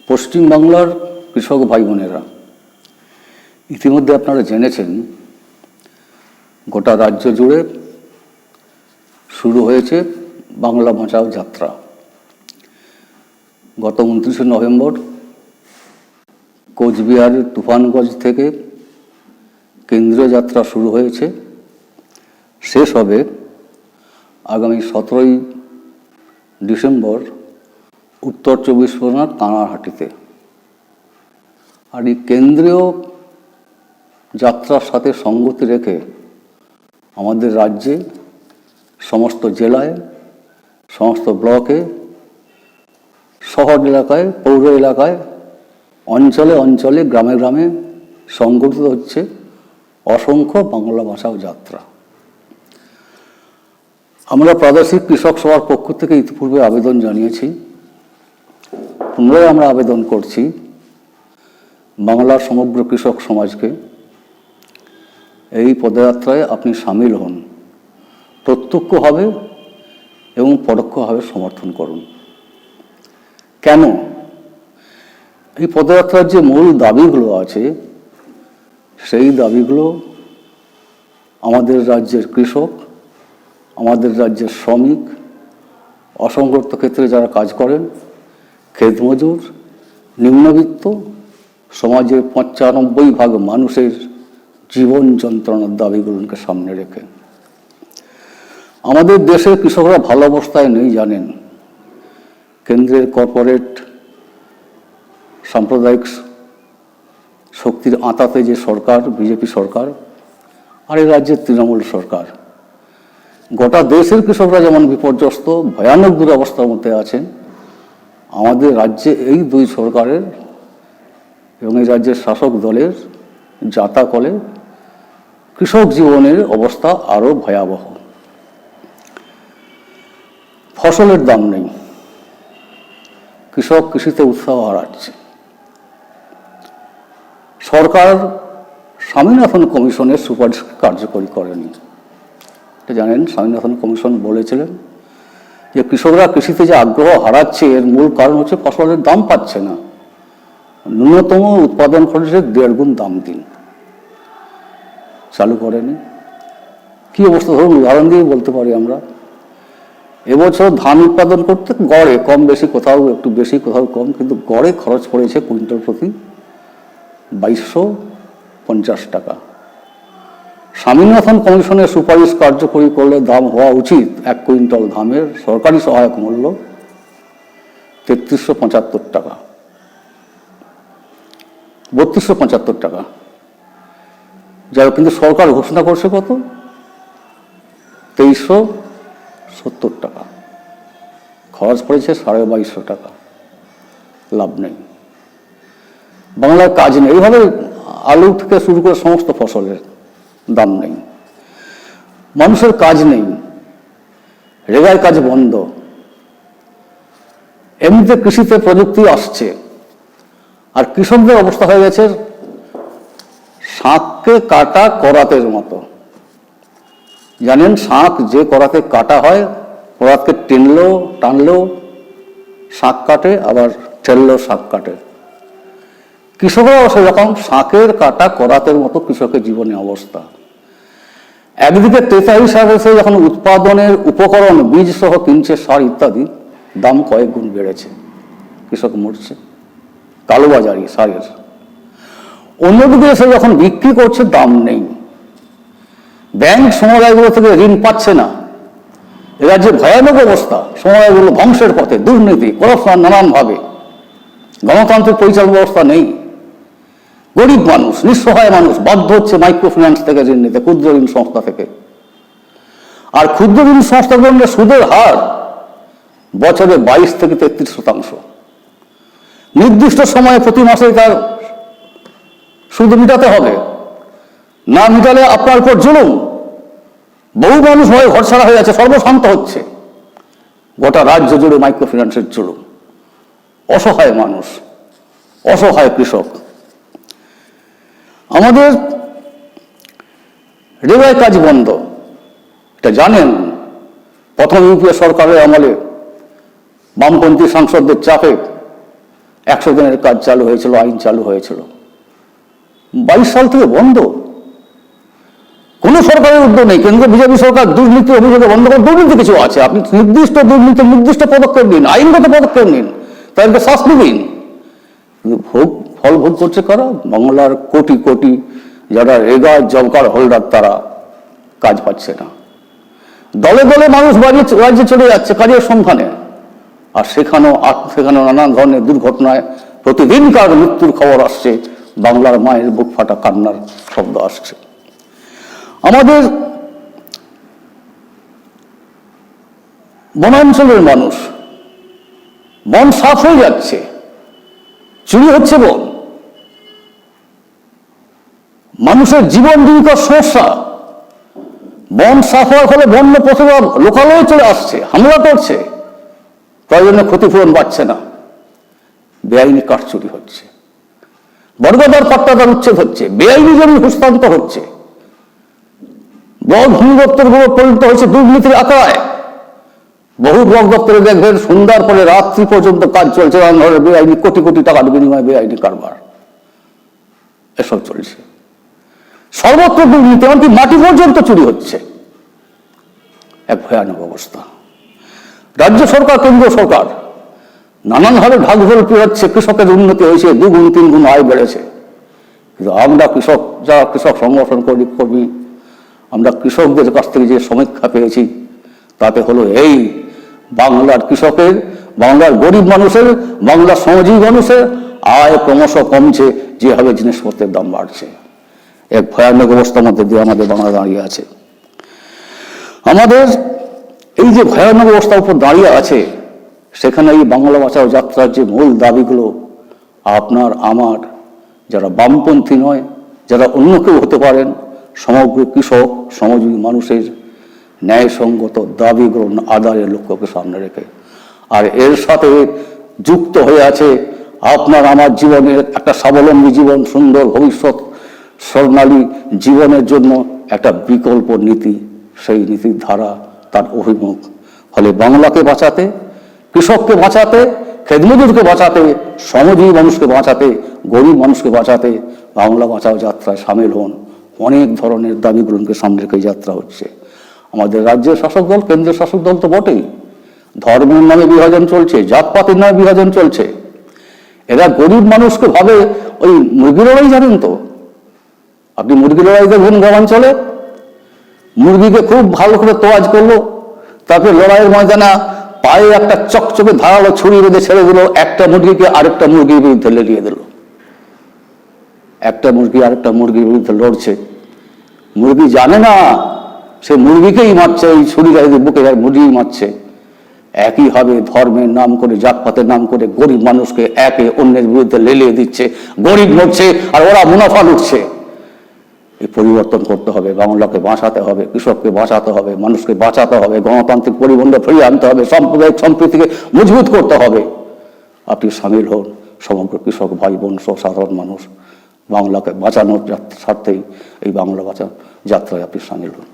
পশ্চিমবাংলার কৃষক ভাই বোনেরা, ইতিমধ্যে আপনারা জেনেছেন গোটা রাজ্য জুড়ে শুরু হয়েছে বাংলা বাঁচাও যাত্রা। গত 29শে নভেম্বর কোচবিহারের তুফানগঞ্জ থেকে কেন্দ্রীয় যাত্রা শুরু হয়েছে, শেষ হবে আগামী 17ই ডিসেম্বর উত্তর 24 পরগনার কানারহাটিতে। আর এই কেন্দ্রীয় যাত্রার সাথে সঙ্গতি রেখে আমাদের রাজ্যে সমস্ত জেলায়, সমস্ত ব্লকে, শহর এলাকায়, পৌর এলাকায়, অঞ্চলে অঞ্চলে, গ্রামে গ্রামে সংগঠিত হচ্ছে অসংখ্য বাংলা ভাষাও যাত্রা। আমরা প্রাদেশিক কৃষক সভার পক্ষ থেকে ইতিপূর্বে আবেদন জানিয়েছি, পুনরায় আমরা আবেদন করছি বাংলার সমগ্র কৃষক সমাজকে এই পদযাত্রায় আপনি সামিল হন, প্রত্যক্ষভাবে এবং পরোক্ষভাবে সমর্থন করুন। কেন? এই পদযাত্রার যে মূল দাবিগুলো আছে, সেই দাবিগুলো আমাদের রাজ্যের কৃষক, আমাদের রাজ্যের শ্রমিক, অসংগঠিত ক্ষেত্রে যারা কাজ করেন, ক্ষেতমজুর, নিম্নবিত্ত সমাজের 95% মানুষের জীবন যন্ত্রণার দাবিগুলোকে সামনে রেখে। আমাদের দেশের কৃষকরা ভালো অবস্থায় নেই জানেন। কেন্দ্রের কর্পোরেট সাম্প্রদায়িক শক্তির আঁতাতে যে সরকার, বিজেপি সরকার, আর এই রাজ্যের তৃণমূল সরকার, গোটা দেশের কৃষকরা যেমন বিপর্যস্ত, ভয়ানক দুরবস্থার মধ্যে আছেন, আমাদের রাজ্যে এই দুই সরকারের এবং এই রাজ্যের শাসক দলের জাতাকলে কৃষক জীবনের অবস্থা আরও ভয়াবহ। ফসলের দাম নেই, কৃষক কৃষিতে উৎসাহ হারাচ্ছে। সরকার স্বামীনাথন কমিশনের সুপারিশ কার্যকরী করেনি। এটা জানেন, স্বামীনাথন কমিশন বলেছিলেন যে কৃষকরা কৃষিতে যে আগ্রহ হারাচ্ছে এর মূল কারণ হচ্ছে ফসলের দাম পাচ্ছে না। ন্যূনতম উৎপাদন খরচের 1.5 গুণ দাম দিন। চালু করেনি। কি অবস্থা? ধরুন উদাহরণ দিয়ে বলতে পারি আমরা, এবছর ধান উৎপাদন করতে গড়ে কম বেশি, কোথাও একটু বেশি কোথাও কম, কিন্তু গড়ে খরচ পড়েছে কুইন্টাল প্রতি 2250 টাকা। স্বামীনাথন কমিশনের সুপারিশ কার্যকরী করলে দাম হওয়া উচিত 1 কুইন্টাল ধানের সরকারি সহায়ক মূল্য 3375 টাকা, 3275 টাকা। যাই হোক, কিন্তু সরকার ঘোষণা করছে কত? 2370 টাকা। খরচ পড়েছে 2250 টাকা। লাভ নেই, বাংলার কাজ নেই। এইভাবে আলু থেকে শুরু করে সমস্ত ফসলের দাম নেই, মানুষের কাজ নেই, রেগায় কাজ বন্ধ। এমনিতে কৃষিতে প্রযুক্তি আসছে, আর কৃষকদের অবস্থা হয়ে গেছে শাঁখকে কাটা করাতের মতো। জানেন, শাঁখ যে করাতে কাটা হয়, করাতকে টানলেও শাঁখ কাটে, আবার ঠেললেও শাঁখ কাটে। কৃষকরাও সেরকম শাঁখের কাটা করাতের মতো কৃষকের জীবনে অবস্থা। একদিকে ক্রেতা হিসাবে এসে যখন উৎপাদনের উপকরণ, বীজ সহ কিনছে, সার ইত্যাদি, দাম কয়েক গুণ বেড়েছে, কৃষক মরছে। কালোবাজারি সারের। অন্যদিকে এসে যখন বিক্রি করছে, দাম নেই। ব্যাংক সমবায়গুলো থেকে ঋণ পাচ্ছে না। এ রাজ্যে ভয়ানক অবস্থা। সমবায়গুলো ধ্বংসের পথে, দুর্নীতি, করাপশন নানানভাবে। গণতান্ত্রিক পরিচালনা ব্যবস্থা নেই। গরিব মানুষ, নিঃসহায় মানুষ বাধ্য হচ্ছে মাইক্রো ফিন্যান্স থেকে ঋণ নিতে, ক্ষুদ্র ঋণ সংস্থা থেকে। আর ক্ষুদ্র ঋণ সংস্থাগুলোর সুদের হার বছরে 22 থেকে 33%। নির্দিষ্ট সময়ে প্রতি মাসে তার সুদ মিটাতে হবে, না মিটালে আপনার উপর জুলুম। বহু মানুষ ভয়ে ঘরছাড়া হয়ে যাচ্ছে, সর্বশান্ত হচ্ছে। গোটা রাজ্য জুড়ে মাইক্রো ফিন্যান্সের জুলুম। অসহায় মানুষ, অসহায় কৃষক। আমাদের রেগায় কাজ বন্ধ, এটা জানেন। প্রথম ইউপিএ সরকারের আমলে বামপন্থী সাংসদদের চাপে 100 দিনের কাজ চালু হয়েছিল, আইন চালু হয়েছিল। 22 সাল থেকে বন্ধ। কোন সরকারের উদ্যোগ নেই। কেন্দ্র বিজেপি সরকার দুর্নীতি অভিযোগে বন্ধ করে, দুর্নীতি কিছু আছে, আপনি নির্দিষ্ট দুর্নীতি নির্দিষ্ট পদক্ষেপ নিন, আইনগত পদক্ষেপ নিন, তাদেরকে শাস্তি দিন। কিন্তু ফল ভোগ করছে কারা? বাংলার কোটি কোটি যারা রেগার জব কার্ড হোল্ডার, তারা কাজ পাচ্ছে না। দলে দলে মানুষ রাজ্যে চলে যাচ্ছে কাজের সন্ধানে, আর সেখানেও নানান ধরনের দুর্ঘটনায় প্রতিদিনকার মৃত্যুর খবর আসছে, বাংলার মায়ের বুক ফাটা কান্নার শব্দ আসছে। আমাদের বনাঞ্চলের মানুষ, বন সাফ হয়ে যাচ্ছে, চুরি হচ্ছে বন, মানুষের জীবন জীবিকার সমস্যা। বন সাফ হওয়ার ফলে বন্য পশুরা লোকালয়ে চলে আসছে, হামলা করছে, প্রয়োজনে ক্ষতিপূরণ পাচ্ছে না, বেআইনি কাঠ চুরি হচ্ছে, বর্গদার পাট্টাদার উচ্ছেদ হচ্ছে, বেআইনি জমি হস্তান্তর হচ্ছে, ব্লক ভূমি দপ্তরগুলো পরিণত হয়েছে দুর্নীতির আকায়। বহু ব্লক দপ্তরে দেখবেন সন্ধ্যার পরে রাত্রি পর্যন্ত কাজ চলছে, বেআইনি কোটি কোটি টাকার বিনিময়ে বেআইনি কারবার, এসব চলছে। সর্বত্র দুর্নীতি, এমনকি মাটি পর্যন্ত চুরি হচ্ছে। এক ভয়ানক অবস্থা। রাজ্য সরকার, কেন্দ্র সরকার নানানভাবে ঢাকঢোল পেরোচ্ছে, কৃষকের উন্নতি হয়েছে, 2 গুণ 3 গুণ আয় বেড়েছে। কিন্তু আমরা কৃষক, যারা কৃষক সংগঠন কর্মী, আমরা কৃষকদের কাছ থেকে যে সমীক্ষা পেয়েছি, তাতে হলো এই বাংলার কৃষকের, বাংলার গরিব মানুষের, বাংলার শ্রমজীবী মানুষের আয় ক্রমশ কমছে, যেভাবে জিনিসপত্রের দাম বাড়ছে। এক ভয়ানক অবস্থার মধ্যে দিয়ে আমাদের বাংলা দাঁড়িয়ে আছে। আমাদের এই যে ভয়ানক অবস্থার উপর দাঁড়িয়ে আছে, সেখানে এই বাংলা বাঁচাও যাত্রার যে মূল দাবিগুলো, আপনার আমার, যারা বামপন্থী নয়, যারা অন্য কেউ হতে পারেন, সমগ্র কৃষক শ্রমজীবী মানুষের ন্যায়সঙ্গত দাবিগুলো আদায়ের লক্ষ্যকে সামনে রেখে, আর এর সাথে যুক্ত হয়ে আছে আপনার আমার জীবনের একটা স্বাবলম্বী জীবন, সুন্দর ভবিষ্যৎ, স্বর্ণালী জীবনের জন্য একটা বিকল্প নীতি, সেই নীতির ধারা, তার অভিমুখ। ফলে বাংলাকে বাঁচাতে, কৃষককে বাঁচাতে, খেতমজুরকে বাঁচাতে, শ্রমজীবী মানুষকে বাঁচাতে, গরিব মানুষকে বাঁচাতে বাংলা বাঁচাও যাত্রায় সামিল হন। অনেক ধরনের দাবিগুলোকে সামনে রেখে যাত্রা হচ্ছে। আমাদের রাজ্যের শাসক দল, কেন্দ্রের শাসক দল তো বটেই, ধর্মের নামে বিভাজন চলছে, জাতপাতের নামে বিভাজন চলছে। এরা গরিব মানুষকে ভাবে ওই মুরগি লড়াই, জানেন তো আপনি মুরগি লড়াই দেখবেন গ্রামাঞ্চলে, মুরগিকে খুব ভালো করে তোয়াজ করলো, তারপরে লড়াইয়ের ময়দানে পায়ে একটা চকচকে ধারালো ছুরি বেঁধে ছেড়ে দিল, একটা মুরগিকে আরেকটা মুরগির বিরুদ্ধে লেলিয়ে দিল। একটা মুরগি আরেকটা মুরগির বিরুদ্ধে লড়ছে, মুরগি জানে না সে মুরগিকেই মারছে, ওই ছুরি বুকে মুরগি মারছে। একইভাবে ধর্মের নাম করে, জাতপাতের নাম করে গরিব মানুষকে একে অন্যের বিরুদ্ধে লেলিয়ে দিচ্ছে, গরিব মরছে আর ওরা মুনাফা লুটছে। এই পরিবর্তন করতে হবে, বাংলাকে বাঁচাতে হবে, কৃষককে বাঁচাতে হবে, মানুষকে বাঁচাতে হবে, গণতান্ত্রিক পরিবন্ধ ফিরিয়ে আনতে হবে, সাম্প্রদায়িক সম্প্রীতিকে মজবুত করতে হবে। আপনি সামিল হন, সমগ্র কৃষক ভাই বোন সহ সাধারণ মানুষ, বাংলাকে বাঁচানোর স্বার্থেই এই বাংলা বাঁচা যাত্রায় আপনি সামিল হন।